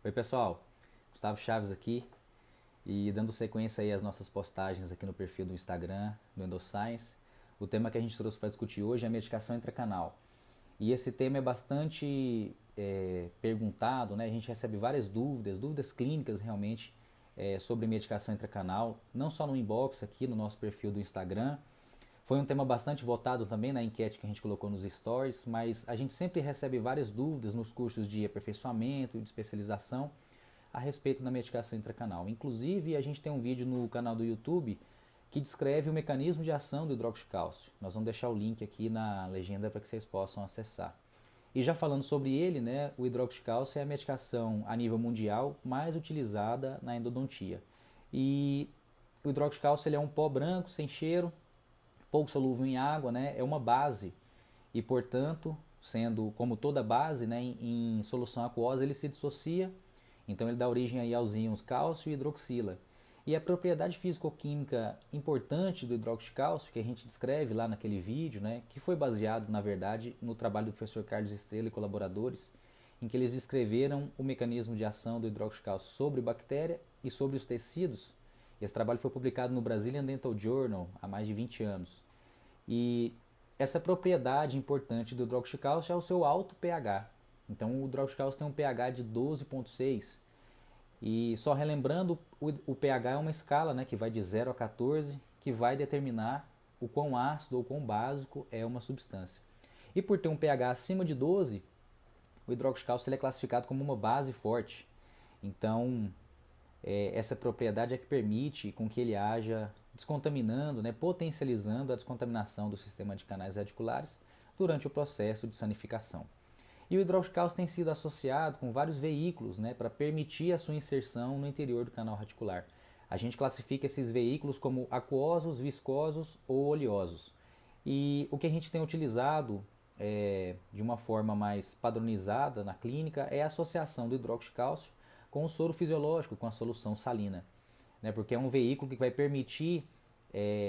Oi pessoal, Gustavo Chaves aqui e dando sequência aí às nossas postagens aqui no perfil do Instagram do Endoscience. O tema que a gente trouxe para discutir hoje é a medicação intracanal. E esse tema é bastante perguntado, né? A gente recebe várias dúvidas clínicas realmente sobre medicação intracanal, não só no inbox aqui no nosso perfil do Instagram. Foi um tema bastante votado também na enquete que a gente colocou nos stories, mas a gente sempre recebe várias dúvidas nos cursos de aperfeiçoamento e de especialização a respeito da medicação intracanal. Inclusive, a gente tem um vídeo no canal do YouTube que descreve o mecanismo de ação do hidroxicálcio. Nós vamos deixar o link aqui na legenda para que vocês possam acessar. E já falando sobre ele, né, o hidroxicálcio é a medicação a nível mundial mais utilizada na endodontia. E o hidroxicálcio ele é um pó branco, sem cheiro, pouco solúvel em água, né, é uma base e, portanto, sendo como toda base, né, em solução aquosa, ele se dissocia, então ele dá origem aí aos íons cálcio e hidroxila. E a propriedade físico-química importante do hidroxicálcio, que a gente descreve lá naquele vídeo, né, que foi baseado, na verdade, no trabalho do professor Carlos Estrela e colaboradores, em que eles descreveram o mecanismo de ação do hidroxicálcio sobre bactéria e sobre os tecidos. Esse trabalho foi publicado no Brazilian Dental Journal há mais de 20 anos. E essa propriedade importante do hidroxicálcio é o seu alto pH. Então o hidroxicálcio tem um pH de 12,6. E só relembrando, o pH é uma escala, né, que vai de 0 a 14, que vai determinar o quão ácido ou quão básico é uma substância. E por ter um pH acima de 12, o hidroxicálcio ele é classificado como uma base forte. Então, essa propriedade é que permite com que ele haja descontaminando, né, potencializando a descontaminação do sistema de canais radiculares durante o processo de sanificação. E o hidroxicálcio tem sido associado com vários veículos, né, para permitir a sua inserção no interior do canal radicular. A gente classifica esses veículos como aquosos, viscosos ou oleosos. E o que a gente tem utilizado de uma forma mais padronizada na clínica é a associação do hidroxicálcio com o soro fisiológico, com a solução salina, né, porque é um veículo que vai permitir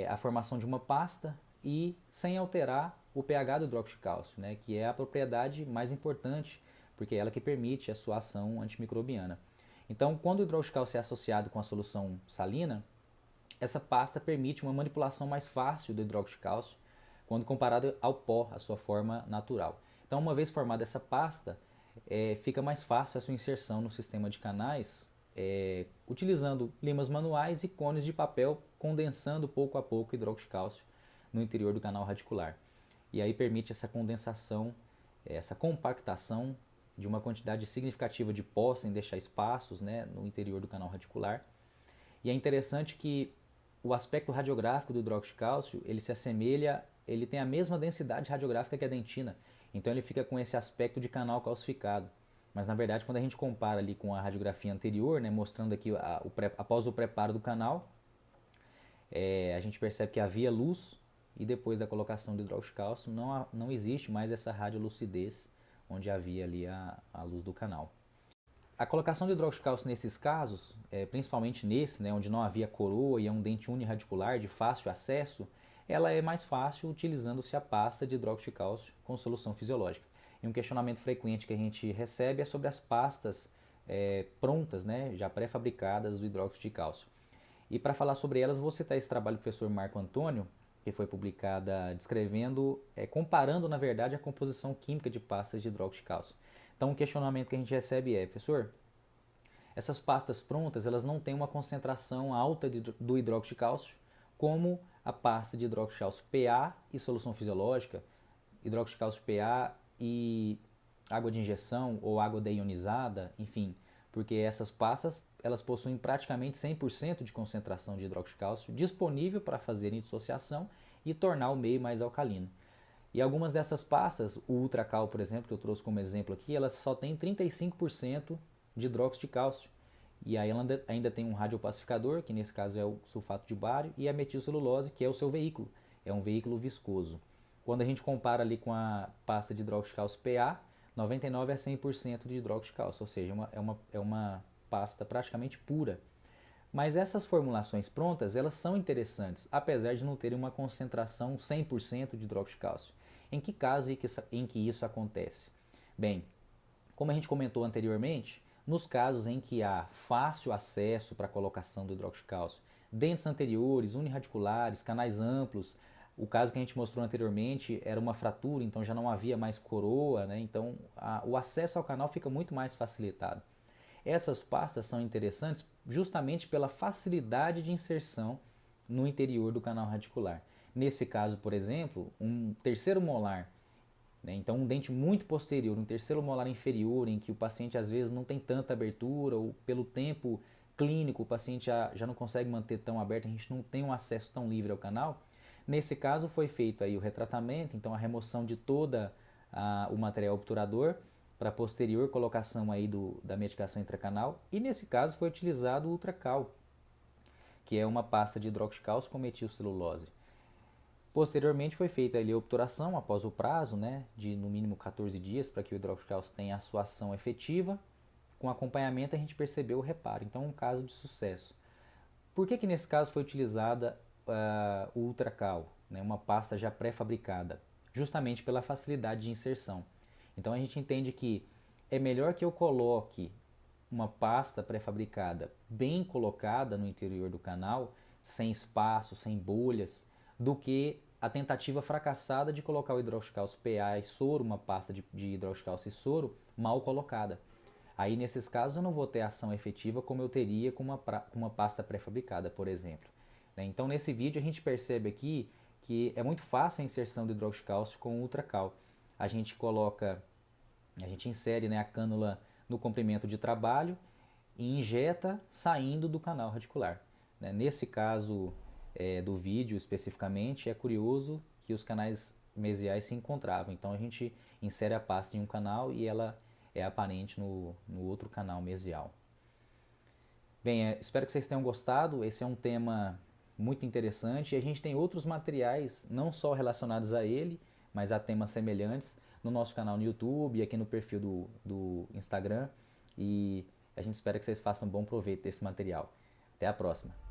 a formação de uma pasta e sem alterar o pH do hidroxicálcio, né, que é a propriedade mais importante, porque é ela que permite a sua ação antimicrobiana. Então, quando o hidroxicálcio é associado com a solução salina, essa pasta permite uma manipulação mais fácil do hidroxicálcio quando comparado ao pó, a sua forma natural. Então, uma vez formada essa pasta, fica mais fácil a sua inserção no sistema de canais, utilizando limas manuais e cones de papel, condensando pouco a pouco o hidroxicálcio no interior do canal radicular. E aí permite essa condensação, essa compactação de uma quantidade significativa de pó sem deixar espaços, né, no interior do canal radicular. E é interessante que o aspecto radiográfico do hidroxicálcio, ele se assemelha, ele tem a mesma densidade radiográfica que a dentina. Então ele fica com esse aspecto de canal calcificado. Mas na verdade, quando a gente compara ali com a radiografia anterior, né, mostrando aqui após o preparo do canal, a gente percebe que havia luz e depois da colocação do hidroxicálcio não existe mais essa radiolucidez onde havia ali a luz do canal. A colocação de hidroxicálcio nesses casos, principalmente nesse, né, onde não havia coroa e é um dente uniradicular de fácil acesso, ela é mais fácil utilizando-se a pasta de hidroxicálcio com solução fisiológica. E um questionamento frequente que a gente recebe é sobre as pastas prontas, né, já pré-fabricadas do hidróxido de cálcio. E para falar sobre elas, vou citar esse trabalho do professor Marco Antônio, que foi publicada descrevendo, comparando na verdade a composição química de pastas de hidróxido de cálcio. Então, um questionamento que a gente recebe é, professor, essas pastas prontas elas não têm uma concentração alta do hidróxido de cálcio, como a pasta de hidróxido de cálcio PA e solução fisiológica, hidróxido de cálcio PA e água de injeção ou água deionizada, enfim, porque essas pastas elas possuem praticamente 100% de concentração de hidróxido de cálcio disponível para fazerem dissociação e tornar o meio mais alcalino. E algumas dessas pastas, o Ultracal, por exemplo, que eu trouxe como exemplo aqui, elas só têm 35% de hidróxido de cálcio. E aí ela ainda tem um radiopacificador, que nesse caso é o sulfato de bário, e a metilcelulose, que é o seu veículo. É um veículo viscoso. Quando a gente compara ali com a pasta de hidróxido de cálcio PA, 99 a 100% de hidróxido de cálcio, ou seja, é uma pasta praticamente pura. Mas essas formulações prontas, elas são interessantes, apesar de não terem uma concentração 100% de hidróxido de cálcio. Em que caso em que isso acontece? Bem, como a gente comentou anteriormente, Nos casos em que há fácil acesso para a colocação do hidróxido-cálcio, dentes anteriores, unirradiculares, canais amplos, o caso que a gente mostrou anteriormente era uma fratura, então já não havia mais coroa, né? Então o acesso ao canal fica muito mais facilitado. Essas pastas são interessantes justamente pela facilidade de inserção no interior do canal radicular. Nesse caso, por exemplo, um terceiro molar, né? Então um dente muito posterior, um terceiro molar inferior, em que o paciente às vezes não tem tanta abertura ou pelo tempo clínico o paciente já não consegue manter tão aberto, a gente não tem um acesso tão livre ao canal. Nesse caso foi feito aí o retratamento, então a remoção de toda o material obturador para posterior colocação aí da medicação intracanal, e nesse caso foi utilizado o Ultracal, que é uma pasta de hidroxicálcio com metilcelulose. Posteriormente foi feita ali a obturação após o prazo, né, de no mínimo 14 dias para que o hidroxicálcio tenha a sua ação efetiva. Com acompanhamento a gente percebeu o reparo, então um caso de sucesso. Por que nesse caso foi utilizada o Ultracal, né, uma pasta já pré-fabricada? Justamente pela facilidade de inserção. Então a gente entende que é melhor que eu coloque uma pasta pré-fabricada bem colocada no interior do canal, sem espaço, sem bolhas, do que a tentativa fracassada de colocar o hidroxicálcio PA e soro, uma pasta de hidroxicálcio e soro, mal colocada. Aí nesses casos eu não vou ter ação efetiva como eu teria com uma pasta pré-fabricada, por exemplo. Então nesse vídeo a gente percebe aqui que é muito fácil a inserção do hidroxicálcio com o Ultracal. A gente insere, né, a cânula no comprimento de trabalho e injeta saindo do canal radicular. Nesse caso do vídeo especificamente, é curioso que os canais mesiais se encontravam. Então a gente insere a pasta em um canal e ela é aparente no outro canal mesial. Bem, espero que vocês tenham gostado. Esse é um tema muito interessante e a gente tem outros materiais, não só relacionados a ele, mas a temas semelhantes, no nosso canal no YouTube e aqui no perfil do Instagram. E a gente espera que vocês façam bom proveito desse material. Até a próxima!